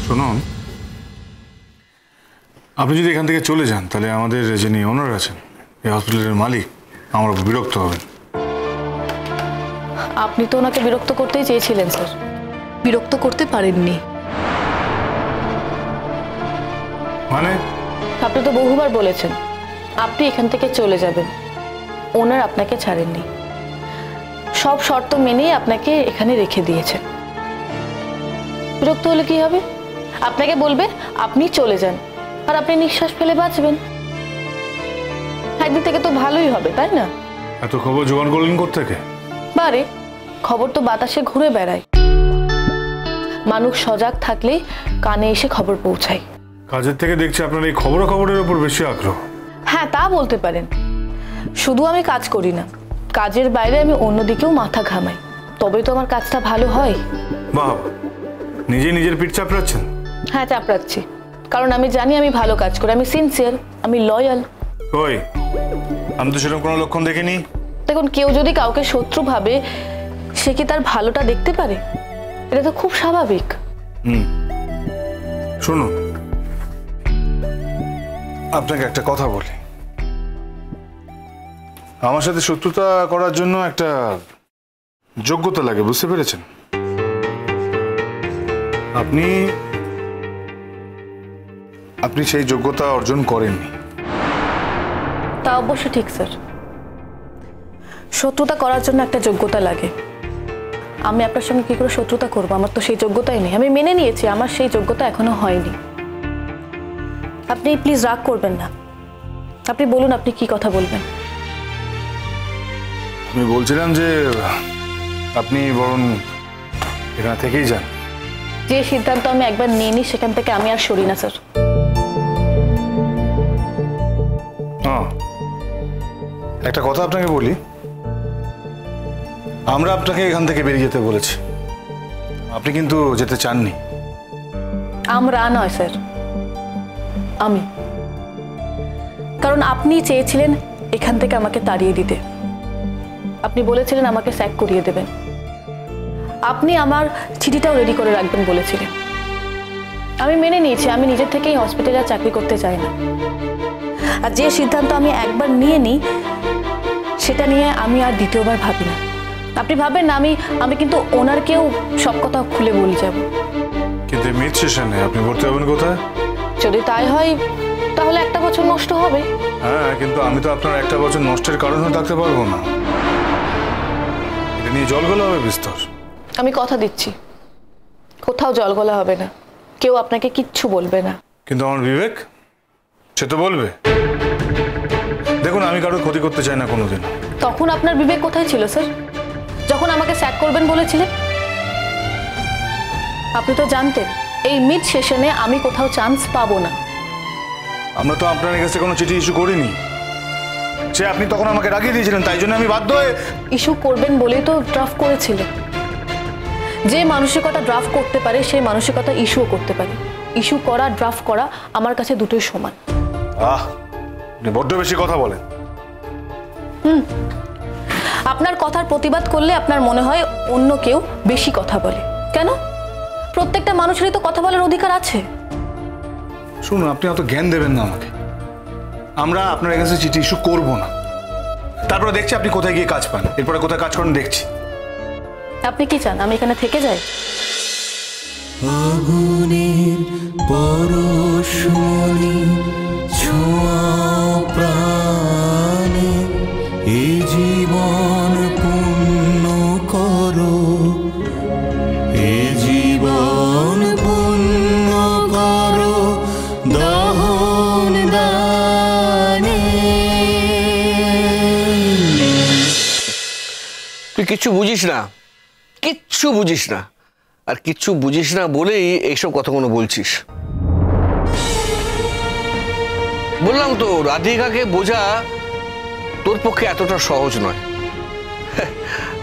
শুনুন, আপনি যদি এখান থেকে চলে যান তাহলে আমাদের যিনি ওনার আছেন, এই হসপিটালের মালিক, আমার বিরক্ত হবেন। আপনি তো ওনাকে বিরক্ত করতেই চেয়েছিলেন স্যার, বিরক্ত করতে পারেননি। মানে? আপনি তো বহুবার বলেছেন আপনি এখান থেকে চলে যাবেন, ওনার আপনাকে ছাড়েননি, সব শর্ত মেনেই আপনাকে এখানে রেখে দিয়েছেন। বিরক্ত হলে কি হবে? আপনাকে বলবে আপনি চলে যান, আর আপনি নিঃশ্বাস ফেলে বাঁচবেন। একদিক থেকে তো ভালোই হবে, তাই না? এত খবর জোগাড় করলেন কোত্থেকে? বারে খবর তো বাতাসে ঘুরে বেড়ায়, মানুষ সজাগ থাকলেই কানে এসে খবর পৌঁছায়। কাজের থেকে দেখছি আপনার এই খবরের উপর বেশি আগ্রহ। হ্যাঁ, তা বলতে পারেন। শুধু আমি কাজ করি না, কাজের বাইরে আমি অন্যদিকেও মাথা ঘামাই, তবেই তো আমার কাজটা ভালো হয়। বাহ, নিজের পিঠ চাপড়াচ্ছেন? হ্যাঁ, চাপড়াচ্ছি, কারণ আমি জানি আমি ভালো কাজ করি, আমি সিনসিয়ার, আমি লয়াল। ওই, আমি তো সেরকম কোনো লক্ষণ দেখিনি। দেখুন, কেউ যদি কাউকে শত্রু ভাবে সে কি তার ভালোটা দেখতে পারে? এটা তো খুব স্বাভাবিক। শুনুন, আপনাকে একটা কথা বলি। আমার সাথে শত্রুতা করার জন্য একটা যোগ্যতা লাগে, বুঝতে পেরেছেন? আপনি সেই যোগ্যতা অর্জন করেননি। তা অবশ্য ঠিক স্যার, শত্রুতা করার জন্য একটা যোগ্যতা লাগে। আমি আপনার সঙ্গে কি করে শত্রুতা করবো? আমার তো সেই যোগ্যতাই নেই। আমি মেনে নিয়েছি আমার সেই যোগ্যতা এখনো হয়নি। আপনি প্লিজ রাগ করবেন না, আপনি বলুন আপনি কি কথা বলবেন। আমি বলছিলাম যে আপনি বরং এখান থেকেই যান। যে সিদ্ধান্ত আমি একবার নিয়ে নিই সেখান থেকে আমি আর সরি না স্যার। একটা কথা আপনাকে বলি, আমরা আপনাকে এখান থেকে বেরিয়ে যেতে বলেছি, আপনি কিন্তু যেতে চাননি। আমরা নয় স্যার, আমি। কারণ আপনি চেয়েছিলেন এখান থেকে আমাকে তাড়িয়ে দিতে, আপনি বলেছিলেন আমাকে স্যাক করিয়ে দেবেন, আপনি আমার চিঠিটাও রেডি করে রাখবেন বলেছিলেন। আমি মেনে নিয়েছি, আমি নিজের থেকেই হসপিটালে চাকরি করতে চাই না। আর যে সিদ্ধান্ত আমি একবার নিয়ে নিই সেটা নিয়ে আমি আর দ্বিতীয়বার ভাবি না। আপনি ভাবেন না আমি কিন্তু ওনারকেও সব কথা খুলে বলে যাব। কিন্তু মিড সেশনে আপনি ভর্তি হবেন কোথায়? যদি তাই হয় তাহলে একটা বছর নষ্ট হবে। হ্যাঁ, কিন্তু আমি তো আপনার একটা বছর নষ্টের কারণ হয়ে থাকতে পারবো না। এটা নিয়ে জলগোলা হবে বিস্তর। আমি কথা দিচ্ছি কোথাও জলগোলা হবে না, কেউ আপনাকে কিচ্ছু বলবে না। কিন্তু আমার বিবেক, সে তো বলবে। দেখুন, আমি কারোর ক্ষতি করতে চাই না কোনোদিন। তখন আপনার বিবেক কোথায় ছিল স্যার, যখন আমাকে স্যাক করবেন বলেছিলেন? আপনি তো জানতেন এই মিড সেশনে আমি কোথাও চান্স পাবো না। আমরা তো আপনার কাছে কোনো চিঠি ইস্যু করিনি, সে আপনি তখন আমাকে রাগিয়ে দিয়েছিলেন, তাই জন্য আমি বাধ্য হয়ে। ইস্যু করবেন বলেই তো ড্রাফট করেছিলেন। যে মানসিকতা ড্রাফট করতে পারে সেই মানসিকতা ইস্যুও করতে পারে। ইস্যু করা, ড্রাফট করা আমার কাছে দুটোই সমান। আপনি বড্ড বেশি কথা বলেন। আপনার কথার প্রতিবাদ করলে আপনার মনে হয় অন্য কেউ বেশি কথা বলে। কেন? প্রত্যেকটা মানুষেরই তো কথা বলার অধিকার আছে। শুনুন, আপনি অত জ্ঞান দেবেন না আমাকে। আমরা আপনার কাছে চিঠি ইস্যু করবো না, তারপরে দেখছি আপনি কোথায় গিয়ে কাজ পান, এরপরে কোথায় কাজ করেন দেখছি। আপনি কি চান আমি এখানে থেকে যাই? আগুনের পরশমণি ছোঁয়া প্রাণে, এ জীবন পূর্ণ করো, এ জীবন পূর্ণ করো দহন দানে। তুই কিচ্ছু বুঝিস না, কিচ্ছু বুঝিস না, আর কিচ্ছু বুঝিস না বলেই এইসব কথাগুলো বলছিস। বললাম তো, রাধিকাকে বোঝা তোর পক্ষে এতটা সহজ নয়।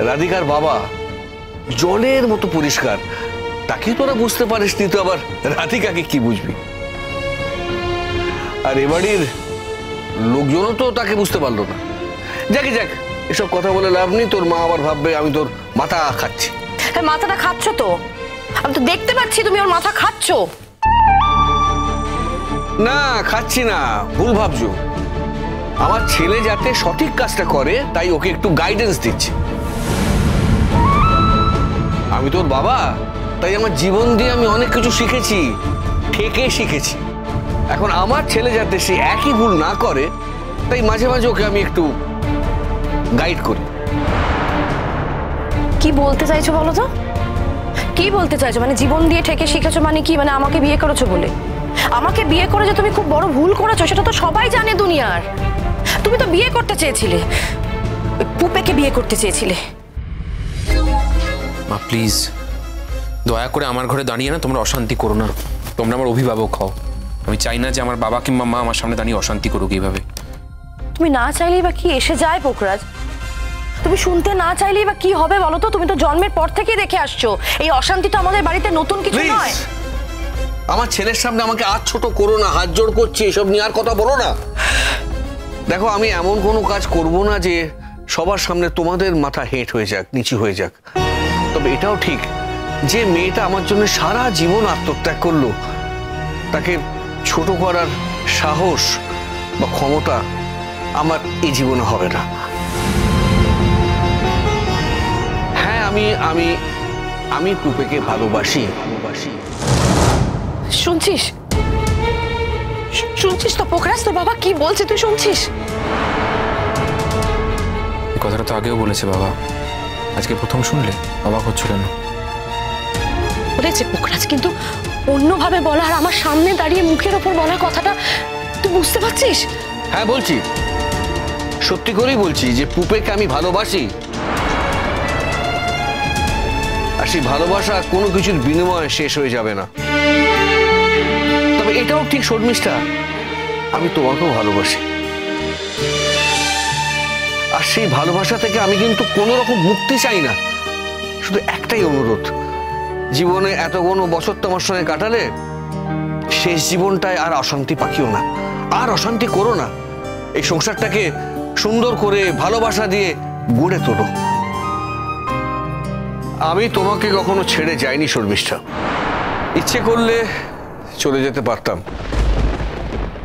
রাধিকার বাবা জলের মতো পরিষ্কার, তাকে তোরা বুঝতে পারিস নি, তো আবার রাধিকাকে কি বুঝবি? আর এবাড়ির লোকজনও তো তাকে বুঝতে পারলো না। যাকে যাক, এসব কথা বলে লাভ নেই, তোর মা আবার ভাববে আমি তোর মাথা খাচ্ছি। হ্যাঁ, মাথাটা খাচ্ছ তো, আমি তো দেখতে পাচ্ছি তুমি ওর মাথা খাচ্ছ। না, খাচ্ছি না, ভুল ভাবছো। আমার ছেলে যাতে সঠিক কাজটা করে তাই ওকে একটু গাইডেন্স দিচ্ছি। আমি তোর বাবা, তাই আমার জীবন দিয়ে আমি অনেক কিছু শিখেছি, ঠেকে শিখেছি। এখন আমার ছেলে যাতে সে একই ভুল না করে তাই মাঝে মাঝে ওকে আমি একটু গাইড করি। কি বলতে চাইছো বলো তো? কি বলতে চাইছো? মানে জীবন দিয়ে ঠেকে শিখেছো মানে কি? মানে আমাকে বিয়ে করেছো বলে? আমাকে বিয়ে করে যে তুমি খুব বড় ভুল করেছো সেটা তো সবাই জানে দুনিয়ার। তুমি তো বিয়ে করতে চেয়েছিলে, ওই পুপেকে বিয়ে করতে চেয়েছিলে। মা প্লিজ দয়া করে আমার ঘরে দাঁড়িয়ে না তোমরা অশান্তি করো না। তোমরা আমার অভিভাবক হও, আমি চাই না যে আমার বাবা কিংবা মা আমার সামনে দাঁড়িয়ে অশান্তি করুক এইভাবে। তুমি না চাইলেই বা কি এসে যায় পোখরাজ? তুমি শুনতে না চাইলেই বা কি হবে বলো তো? তুমি তো জন্মের পর থেকেই দেখে আসছো এই অশান্তি তো আমাদের বাড়িতে নতুন কিছু নয়। আমার ছেলের সামনে আমাকে আর ছোট করো না, হাত জোড় করছি, এসব নিয়ে আর কথা বলো না। দেখো, আমি এমন কোনো কাজ করব না যে সবার সামনে তোমাদের মাথা হেঁট হয়ে যাক, নিচু হয়ে যাক। তবে এটাও ঠিক যে মেয়েটা আমার জন্য সারা জীবন আত্মত্যাগ করলো, তাকে ছোট করার সাহস বা ক্ষমতা আমার এই জীবনে হবে না। হ্যাঁ, আমি আমি আমি পুপেকে ভালোবাসি। শুনছিস? শুনছিস তো পোখরাজ, তোর বাবা কি বলছে তুই শুনছিস? এই কথাটা তো আগেও বলেছে বাবা, আজকে প্রথম শুনলে অবাক হচ্ছ কেন? বলেছে পোখরাজ, কিন্তু অন্যভাবে বলা আর আমার সামনে দাঁড়িয়ে মুখের ওপর বলা কথাটা তুই বুঝতে পারছিস? হ্যাঁ বলছি, সত্যি করেই বলছি যে পুপেকে আমি ভালোবাসি। আর সেই ভালোবাসা কোনো কিছুর বিনিময়ে শেষ হয়ে যাবে না। তবে এটাও ঠিক শর্মিষ্ঠা, আমি তোমাকেও ভালোবাসি। আর সেই ভালোবাসা থেকে আমি কিন্তু কোনো রকম মুক্তি চাই না। শুধু একটাই অনুরোধ, জীবনে এত কোনো বছর তোমার সঙ্গে কাটালে শেষ জীবনটায় আর অশান্তি পাকিও না, আর অশান্তি করো না। এই সংসারটাকে সুন্দর করে ভালোবাসা দিয়ে গড়ে তোলো। আমি তোমাকে কখনো ছেড়ে যাইনি শর্মিষ্ঠা। ইচ্ছে করলে চলে যেতে পারতাম,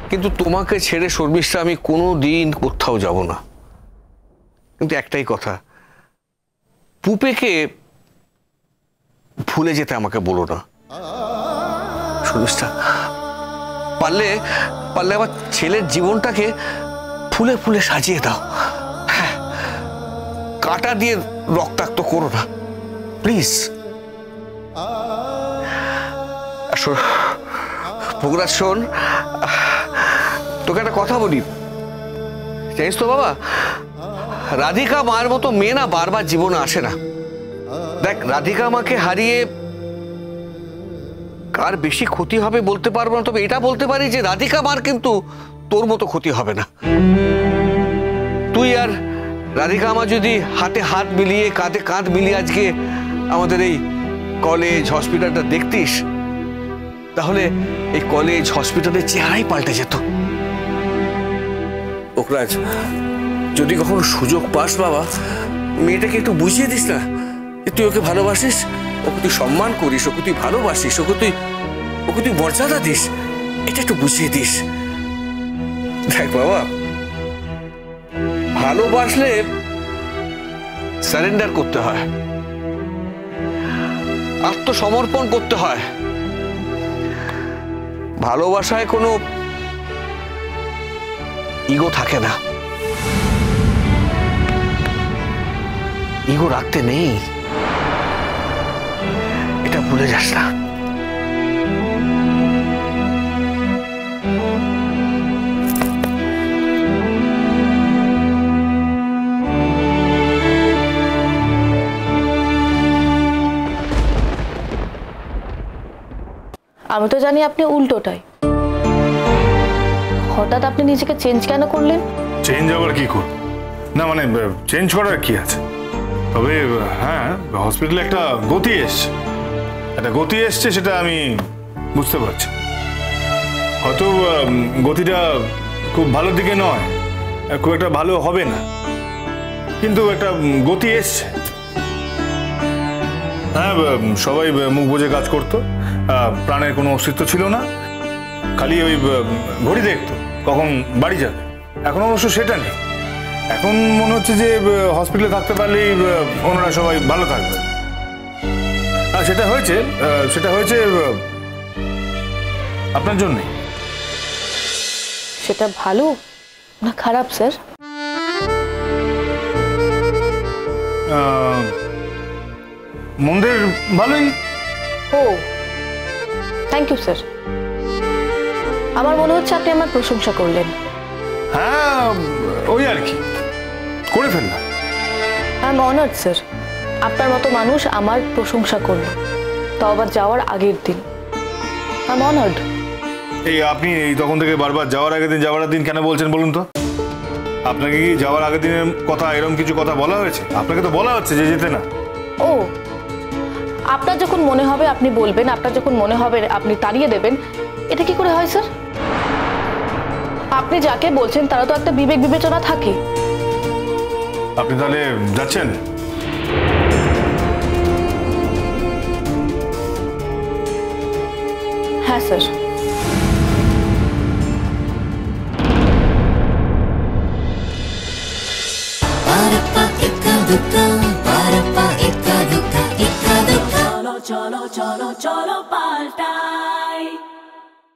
কিন্তু তোমাকে ছেড়ে শর্মিষ্ঠা আমি কোনো দিন কোথাও যাব না। কিন্তু একটাই কথা, পুপেকে ভুলে যেতে আমাকে বলো না শর্মিষ্ঠা। পারলে পারলে আমার ছেলের জীবনটাকে ফুলে ফুলে সাজিয়ে দাও। হ্যাঁ, কাঁটা দিয়ে রক্তাক্ত করো না প্লিজ। পোখরাজ শোন, তোকে একটা কথা বলি, জানিস তো বাবা, রাধিকা মার মতো মেয়ে না বারবার জীবনে আসে না। দেখ, রাধিকা মাকে হারিয়ে কার বেশি ক্ষতি হবে বলতে পারবো না, তবে এটা বলতে পারি যে রাধিকা মার কিন্তু তোর মতো ক্ষতি হবে না। তুই আর রাধিকা মা যদি হাতে হাত মিলিয়ে কাঁধে কাঁধ মিলিয়ে আজকে আমাদের এই কলেজ হসপিটালটা দেখতিস, তাহলে এই কলেজ হসপিটালের চেহারাই পাল্টে যেত। পোখরাজ, যদি কখনো সুযোগ পাস বাবা, মেয়েটাকে একটু বুঝিয়ে দিস না যে তুই ওকে ভালোবাসিস, ওকে তুই সম্মান করিস, ওকে তুই ভালোবাসিস, ওকে তুই মর্যাদা দিস, এটা একটু বুঝিয়ে দিস। দেখ বাবা, ভালোবাসলে সারেন্ডার করতে হয়, আত্মসমর্পণ করতে হয়। ভালোবাসায় কোনো ইগো থাকে না, ইগো রাখতে নেই, এটা ভুলে যাস না। আমি তো জানি আপনি উল্টোটাই। হঠাৎ আপনি নিজেকে চেঞ্জ কেন করলেন? চেঞ্জ আবার কি করব? না মানে চেঞ্জ করার কি আছে? তবে হ্যাঁ, হসপিটালে একটা গতি এসছে, সেটা আমি বুঝতে পারছি। হয়তো গতিটা খুব ভালো দিকে নয়, খুব একটা ভালো হবে না, কিন্তু একটা গতি এসছে। হ্যাঁ, সবাই মুখ বুজে কাজ করতো, প্রাণের কোনো অস্তিত্ব ছিল না, খালি ওই ঘড়ি দেখতো কখন বাড়ি যাবে। এখন অবশ্য সেটা নেই, এখন মনে হচ্ছে যে হসপিটালে থাকতে পারলেই ওনারা সবাই ভালো থাকবে। আর সেটা হয়েছে আপনার জন্যে। সেটা ভালো না খারাপ স্যার? মন্দের ভালোই। ও, থ্যাংক ইউ স্যার। আমার মনে হচ্ছে আপনি আমার প্রশংসা করলেন। হ্যাঁ, ওই আর কি, করে ফেললাম। আই এম অনার্ড স্যার, আপনার মতো মানুষ আমার প্রশংসা করলো, তাও আবার যাওয়ার আগের দিন। I am honoured. এই আপনি এই তখন থেকে বারবার যাওয়ার আগের দিন কেন বলছেন বলুন তো? আপনাকে কি যাওয়ার আগের দিনের কথা এরকম কিছু কথা বলা হয়েছে? আপনাকে তো বলা হচ্ছে যে যেতে না। ও, আপনার যখন মনে হবে আপনি বলবেন, আপনার যখন মনে হবে আপনি তাড়িয়ে দেবেন, এটা কি করে হয় স্যার? আপনি যাকে বলছেন তারা তো একটা বিবেক বিবেচনা থাকে। আপনি তাহলে যাচ্ছেন? হ্যাঁ sir. Cholo, cholo, cholo, cholo, palta.